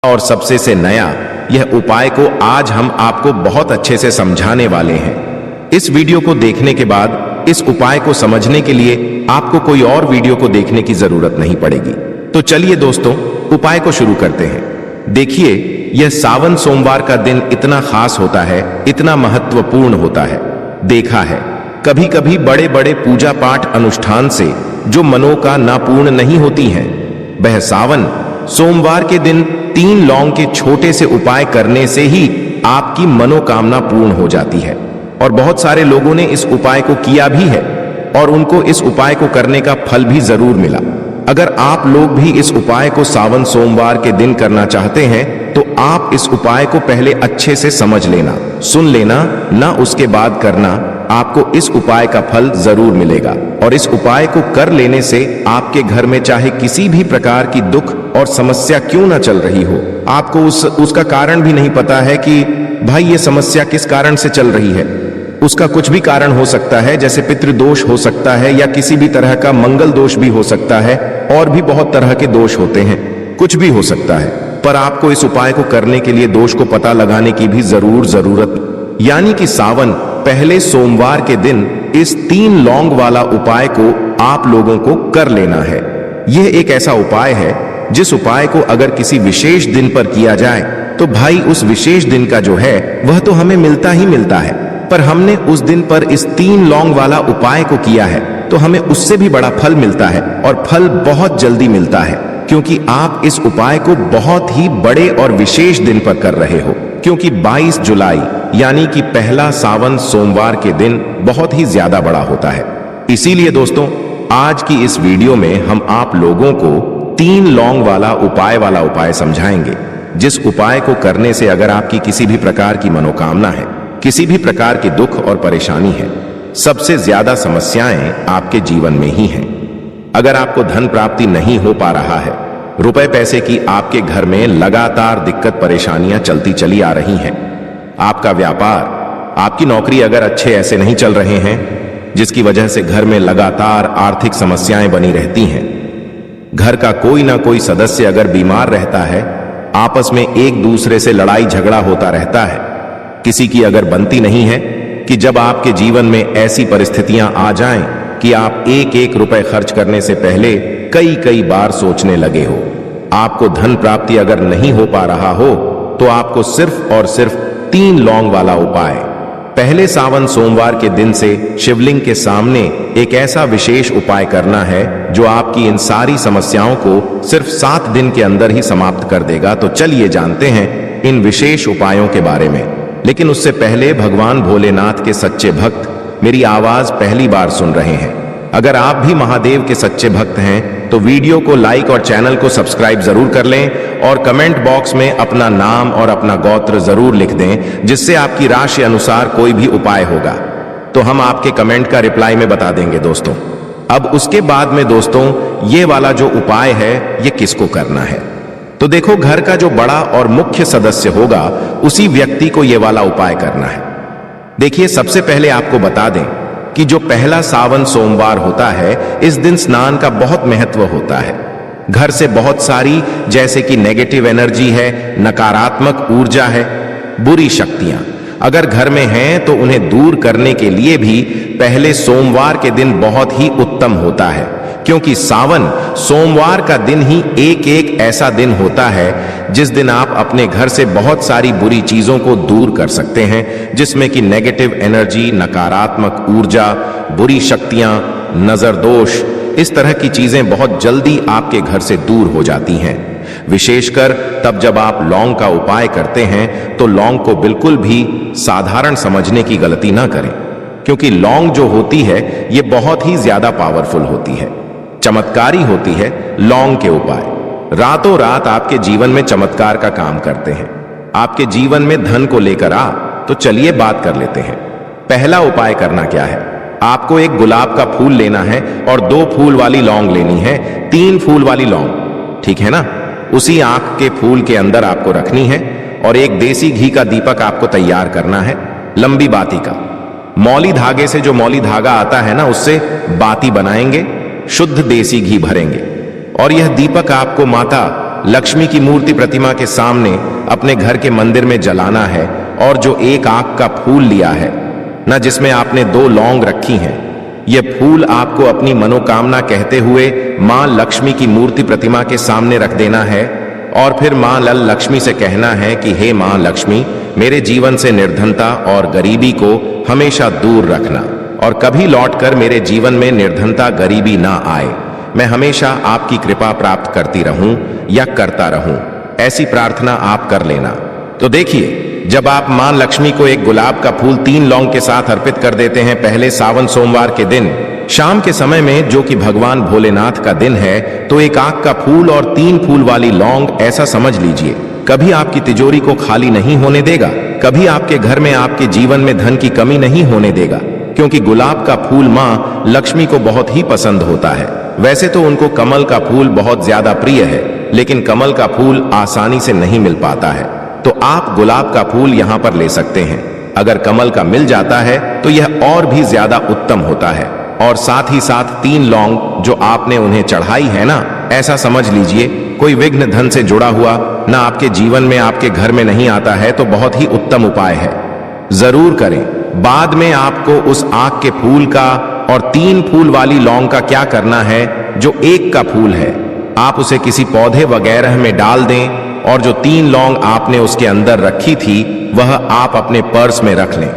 और सबसे से नया यह उपाय को आज हम आपको बहुत अच्छे से समझाने वाले हैं। इस वीडियो को देखने के बाद इस उपाय को समझने के लिए आपको कोई और वीडियो को देखने की जरूरत नहीं पड़ेगी। तो चलिए दोस्तों, उपाय को शुरू करते हैं। देखिए, यह सावन सोमवार का दिन इतना खास होता है, इतना महत्वपूर्ण होता है। देखा है कभी कभी बड़े बड़े पूजा पाठ अनुष्ठान से जो मनोकामना पूर्ण नहीं होती हैं, वह सावन सोमवार के दिन 3 लौंग के छोटे से उपाय करने से ही आपकी मनोकामना पूर्ण हो जाती है। और बहुत सारे लोगों ने इस उपाय को किया भी है और उनको इस उपाय को करने का फल भी जरूर मिला। अगर आप लोग भी इस उपाय को सावन सोमवार के दिन करना चाहते हैं तो आप इस उपाय को पहले अच्छे से समझ लेना, सुन लेना, ना उसके बाद करना। आपको इस उपाय का फल जरूर मिलेगा और इस उपाय को कर लेने से आपके घर में चाहे किसी भी प्रकार की दुख और समस्या क्यों ना चल रही हो, आपको उसका कारण भी नहीं पता है कि भाई ये समस्या किस कारण से चल रही है। उसका कुछ भी कारण हो सकता है, जैसे पितृदोष हो सकता है या किसी भी तरह का मंगल दोष भी हो सकता है, और भी बहुत तरह के दोष होते हैं, कुछ भी हो सकता है। पर आपको इस उपाय को करने के लिए दोष को पता लगाने की भी जरूरत, यानी कि सावन पहले सोमवार के दिन इस 3 लौंग वाला उपाय को आप लोगों को कर लेना है। यह एक ऐसा उपाय है जिस उपाय को अगर किसी विशेष दिन पर किया जाए तो भाई उस विशेष दिन का जो है वह तो हमें मिलता ही मिलता है, पर हमने उस दिन पर इस 3 लौंग वाला उपाय को किया है तो हमें उससे भी बड़ा फल मिलता है, और फल बहुत जल्दी मिलता है, क्योंकि आप इस उपाय को बहुत ही बड़े और विशेष दिन पर कर रहे हो। क्योंकि 22 जुलाई यानी कि पहला सावन सोमवार के दिन बहुत ही ज्यादा बड़ा होता है। इसीलिए दोस्तों, आज की इस वीडियो में हम आप लोगों को 3 लौंग वाला उपाय समझाएंगे, जिस उपाय को करने से अगर आपकी किसी भी प्रकार की मनोकामना है, किसी भी प्रकार की दुख और परेशानी है, सबसे ज्यादा समस्याएं आपके जीवन में ही हैं। अगर आपको धन प्राप्ति नहीं हो पा रहा है, रुपए पैसे की आपके घर में लगातार दिक्कत परेशानियां चलती चली आ रही हैं, आपका व्यापार, आपकी नौकरी अगर अच्छे ऐसे नहीं चल रहे हैं, जिसकी वजह से घर में लगातार आर्थिक समस्याएं बनी रहती हैं, घर का कोई ना कोई सदस्य अगर बीमार रहता है, आपस में एक दूसरे से लड़ाई झगड़ा होता रहता है, किसी की अगर बनती नहीं है कि जब आपके जीवन में ऐसी परिस्थितियां आ जाएं कि आप एक रुपए खर्च करने से पहले कई बार सोचने लगे हो, आपको धन प्राप्ति अगर नहीं हो पा रहा हो, तो आपको सिर्फ और सिर्फ 3 लौंग वाला उपाय पहले सावन सोमवार के दिन से शिवलिंग के सामने एक ऐसा विशेष उपाय करना है जो आपकी इन सारी समस्याओं को सिर्फ 7 दिन के अंदर ही समाप्त कर देगा। तो चलिए जानते हैं इन विशेष उपायों के बारे में। लेकिन उससे पहले भगवान भोलेनाथ के सच्चे भक्त मेरी आवाज पहली बार सुन रहे हैं, अगर आप भी महादेव के सच्चे भक्त हैं तो वीडियो को लाइक और चैनल को सब्सक्राइब जरूर कर लें और कमेंट बॉक्स में अपना नाम और अपना गोत्र जरूर लिख दें, जिससे आपकी राशि अनुसार कोई भी उपाय होगा तो हम आपके कमेंट का रिप्लाई में बता देंगे दोस्तों। अब उसके बाद में दोस्तों, ये वाला जो उपाय है ये किसको करना है, तो देखो, घर का जो बड़ा और मुख्य सदस्य होगा उसी व्यक्ति को ये वाला उपाय करना है। देखिए, सबसे पहले आपको बता दें कि जो पहला सावन सोमवार होता है, इस दिन स्नान का बहुत महत्व होता है। घर से बहुत सारी, जैसे कि नेगेटिव एनर्जी है, नकारात्मक ऊर्जा है, बुरी शक्तियां अगर घर में हैं तो उन्हें दूर करने के लिए भी पहले सोमवार के दिन बहुत ही उत्तम होता है, क्योंकि सावन सोमवार का दिन ही एक ऐसा दिन होता है जिस दिन आप अपने घर से बहुत सारी बुरी चीजों को दूर कर सकते हैं, जिसमें कि नेगेटिव एनर्जी, नकारात्मक ऊर्जा, बुरी शक्तियां, नजर दोष, इस तरह की चीजें बहुत जल्दी आपके घर से दूर हो जाती हैं। विशेषकर तब जब आप लौंग का उपाय करते हैं तो लौंग को बिल्कुल भी साधारण समझने की गलती ना करें, क्योंकि लौंग जो होती है ये बहुत ही ज्यादा पावरफुल होती है, चमत्कारी होती है। लौंग के उपाय रातों रात आपके जीवन में चमत्कार का काम करते हैं, आपके जीवन में धन को लेकर तो चलिए बात कर लेते हैं। पहला उपाय करना क्या है, आपको एक गुलाब का फूल लेना है और 2 फूल वाली लौंग लेनी है, 3 फूल वाली लौंग, ठीक है ना। उसी आंख के फूल के अंदर आपको रखनी है और एक देसी घी का दीपक आपको तैयार करना है, लंबी बाती का। मौली धागे से, जो मौली धागा आता है ना, उससे बाती बनाएंगे, शुद्ध देसी घी भरेंगे और यह दीपक आपको माता लक्ष्मी की मूर्ति प्रतिमा के सामने अपने घर के मंदिर में जलाना है और जो एक आक का फूल लिया है ना, जिसमें आपने 2 लौंग रखी हैं, यह फूल आपको अपनी मनोकामना कहते हुए मां लक्ष्मी की मूर्ति प्रतिमा के सामने रख देना है और फिर मां लक्ष्मी से कहना है कि हे मां लक्ष्मी, मेरे जीवन से निर्धनता और गरीबी को हमेशा दूर रखना और कभी लौटकर मेरे जीवन में निर्धनता गरीबी ना आए। मैं हमेशा आपकी कृपा प्राप्त करती रहूं या करता रहूं। ऐसी प्रार्थना आप कर लेना। तो देखिए, जब आप मां लक्ष्मी को एक गुलाब का फूल 3 लौंग के साथ अर्पित कर देते हैं पहले सावन सोमवार के दिन शाम के समय में, जो कि भगवान भोलेनाथ का दिन है, तो एक आक का फूल और 3 फूल वाली लौंग, ऐसा समझ लीजिए, कभी आपकी तिजोरी को खाली नहीं होने देगा, कभी आपके घर में आपके जीवन में धन की कमी नहीं होने देगा, क्योंकि गुलाब का फूल मां लक्ष्मी को बहुत ही पसंद होता है। वैसे तो उनको कमल का फूल बहुत ज्यादा प्रिय है, लेकिन कमल का फूल आसानी से नहीं मिल पाता है, तो आप गुलाब का फूल यहां पर ले सकते हैं। अगर कमल का मिल जाता है तो यह और भी ज्यादा उत्तम होता है। और साथ ही साथ 3 लौंग जो आपने उन्हें चढ़ाई है ना, ऐसा समझ लीजिए कोई विघ्न धन से जुड़ा हुआ ना आपके जीवन में, आपके घर में नहीं आता है, तो बहुत ही उत्तम उपाय है, जरूर करें। बाद में आपको उस आक के फूल का और 3 फूल वाली लौंग का क्या करना है, जो एक का फूल है आप उसे किसी पौधे वगैरह में डाल दें और जो 3 लौंग आपने उसके अंदर रखी थी वह आप अपने पर्स में रख लें।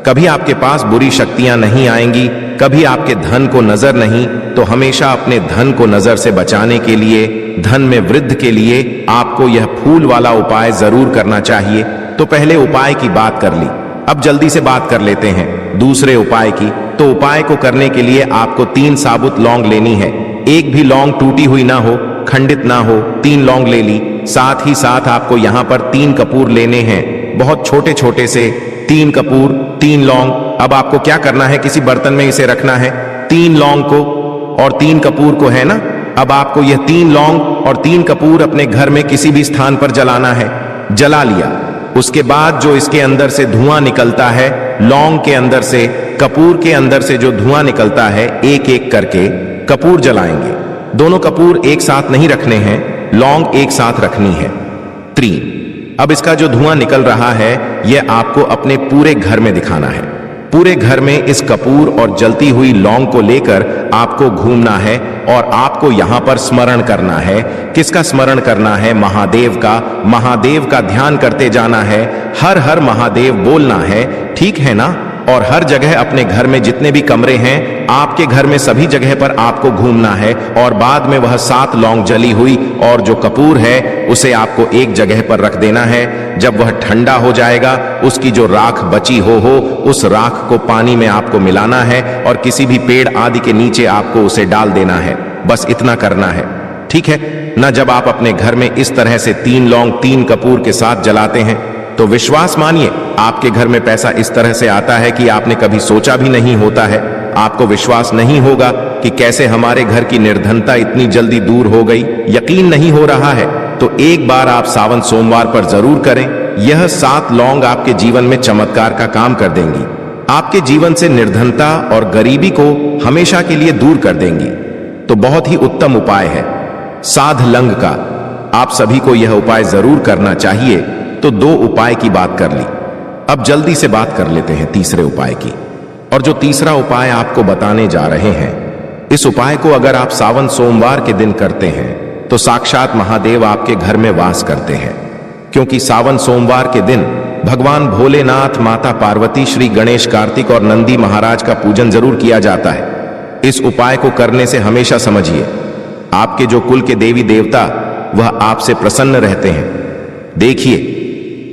कभी आपके पास बुरी शक्तियां नहीं आएंगी, कभी आपके धन को नजर नहीं, तो हमेशा अपने धन को नजर से बचाने के लिए, धन में वृद्धि के लिए आपको यह फूल वाला उपाय जरूर करना चाहिए। तो पहले उपाय की बात कर ली, अब जल्दी से बात कर लेते हैं दूसरे उपाय की। तो उपाय को करने के लिए आपको 3 साबुत लौंग लेनी है, एक भी लौंग टूटी हुई ना हो, खंडित ना हो, 3 लौंग ले ली। साथ ही साथ आपको यहां पर 3 कपूर लेने हैं, बहुत छोटे छोटे से 3 कपूर, 3 लौंग। अब आपको क्या करना है, किसी बर्तन में इसे रखना है, 3 लौंग को और 3 कपूर को, है ना। अब आपको यह 3 लौंग और 3 कपूर अपने घर में किसी भी स्थान पर जलाना है। जला लिया, उसके बाद जो इसके अंदर से धुआं निकलता है, लौंग के अंदर से, कपूर के अंदर से जो धुआं निकलता है, एक एक करके कपूर जलाएंगे। दोनों कपूर एक साथ नहीं रखने हैं, लौंग एक साथ रखनी है। 3 अब इसका जो धुआं निकल रहा है यह आपको अपने पूरे घर में दिखाना है। पूरे घर में इस कपूर और जलती हुई लौंग को लेकर आपको घूमना है और आपको यहां पर स्मरण करना है। किसका स्मरण करना है? महादेव का। महादेव का ध्यान करते जाना है, हर हर महादेव बोलना है, ठीक है ना। और हर जगह अपने घर में जितने भी कमरे हैं, आपके घर में सभी जगह पर आपको घूमना है और बाद में वह 7 लौंग जली हुई और जो कपूर है उसे आपको एक जगह पर रख देना है। जब वह ठंडा हो जाएगा, उसकी जो राख बची हो उस राख को पानी में आपको मिलाना है और किसी भी पेड़ आदि के नीचे आपको उसे डाल देना है। बस इतना करना है, ठीक है ना। जब आप अपने घर में इस तरह से 3 लौंग 3 कपूर के साथ जलाते हैं तो विश्वास मानिए आपके घर में पैसा इस तरह से आता है कि आपने कभी सोचा भी नहीं होता है। आपको विश्वास नहीं होगा कि कैसे हमारे घर की निर्धनता इतनी जल्दी दूर हो गई। यकीन नहीं हो रहा है तो एक बार आप सावन सोमवार पर जरूर करें। यह 7 लौंग आपके जीवन में चमत्कार का काम कर देंगी, आपके जीवन से निर्धनता और गरीबी को हमेशा के लिए दूर कर देंगी। तो बहुत ही उत्तम उपाय है साध लंग का। आप सभी को यह उपाय जरूर करना चाहिए। तो 2 उपाय की बात कर ली, अब जल्दी से बात कर लेते हैं तीसरे उपाय की। और जो तीसरा उपाय आपको बताने जा रहे हैं, इस उपाय को अगर आप सावन सोमवार के दिन करते हैं तो साक्षात महादेव आपके घर में वास करते हैं। क्योंकि सावन सोमवार के दिन भगवान भोलेनाथ, माता पार्वती, श्री गणेश, कार्तिक और नंदी महाराज का पूजन जरूर किया जाता है। इस उपाय को करने से हमेशा समझिए आपके जो कुल के देवी देवता वह आपसे प्रसन्न रहते हैं। देखिए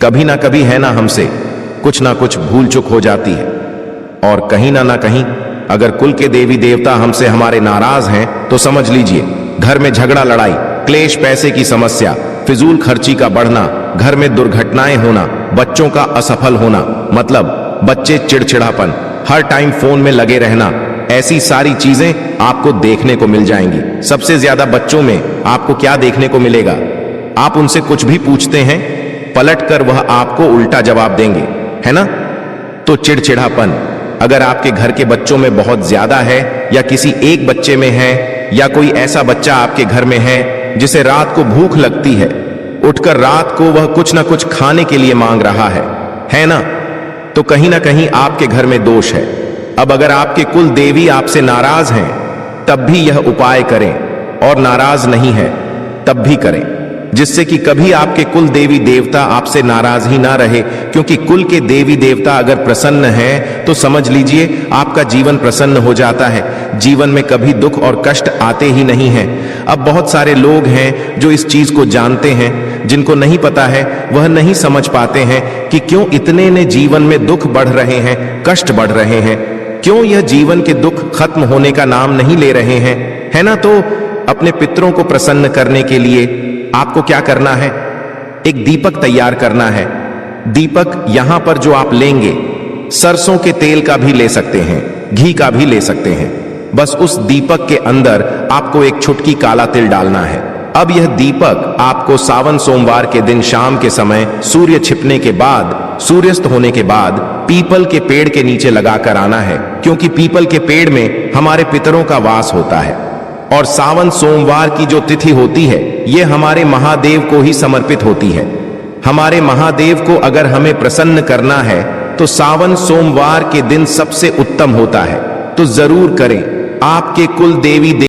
कभी ना कभी है ना हमसे कुछ ना कुछ भूल चूक हो जाती है और कहीं ना कहीं अगर कुल के देवी देवता हमसे हमारे नाराज हैं तो समझ लीजिए घर में झगड़ा, लड़ाई, क्लेश, पैसे की समस्या, फिजूल खर्ची का बढ़ना, घर में दुर्घटनाएं होना, बच्चों का असफल होना, मतलब बच्चे चिड़चिड़ापन, हर टाइम फोन में लगे रहना, ऐसी सारी चीजें आपको देखने को मिल जाएंगी। सबसे ज्यादा बच्चों में आपको क्या देखने को मिलेगा? आप उनसे कुछ भी पूछते हैं, पलटकर वह आपको उल्टा जवाब देंगे, है ना। तो चिड़चिड़ापन अगर आपके घर के बच्चों में बहुत ज्यादा है या किसी एक बच्चे में है या कोई ऐसा बच्चा आपके घर में है जिसे रात को भूख लगती है, उठकर रात को वह कुछ ना कुछ खाने के लिए मांग रहा है ना? तो कहीं ना कहीं आपके घर में दोष है। अब अगर आपके कुल देवी आपसे नाराज हैं, तब भी यह उपाय करें, और नाराज नहीं है तब भी करें, जिससे कि कभी आपके कुल देवी देवता आपसे नाराज ही ना रहे। क्योंकि कुल के देवी देवता अगर प्रसन्न हैं तो समझ लीजिए आपका जीवन प्रसन्न हो जाता है, जीवन में कभी दुख और कष्ट आते ही नहीं हैं। अब बहुत सारे लोग हैं जो इस चीज को जानते हैं, जिनको नहीं पता है वह नहीं समझ पाते हैं कि क्यों इतने ने जीवन में दुख बढ़ रहे हैं, कष्ट बढ़ रहे हैं, क्यों यह जीवन के दुख खत्म होने का नाम नहीं ले रहे हैं, है ना? तो अपने पितरों को प्रसन्न करने के लिए आपको क्या करना है? एक दीपक तैयार करना है। दीपक यहां पर जो आप लेंगे, सरसों के तेल का भी ले सकते हैं, घी का भी ले सकते हैं। बस उस दीपक के अंदर आपको एक चुटकी काला तिल डालना है। अब यह दीपक आपको सावन सोमवार के दिन शाम के समय सूर्य छिपने के बाद, सूर्यास्त होने के बाद पीपल के पेड़ के नीचे लगाकर आना है, क्योंकि पीपल के पेड़ में हमारे पितरों का वास होता है। और सावन सोमवार की जो तिथि होती है, यह हमारे महादेव को ही समर्पित होती है। हमारे महादेव को अगर हमें प्रसन्न करना है तो सावन सोमवार के दिन सबसे उत्तम होता है। तो जरूर करें। आपके कुल देवी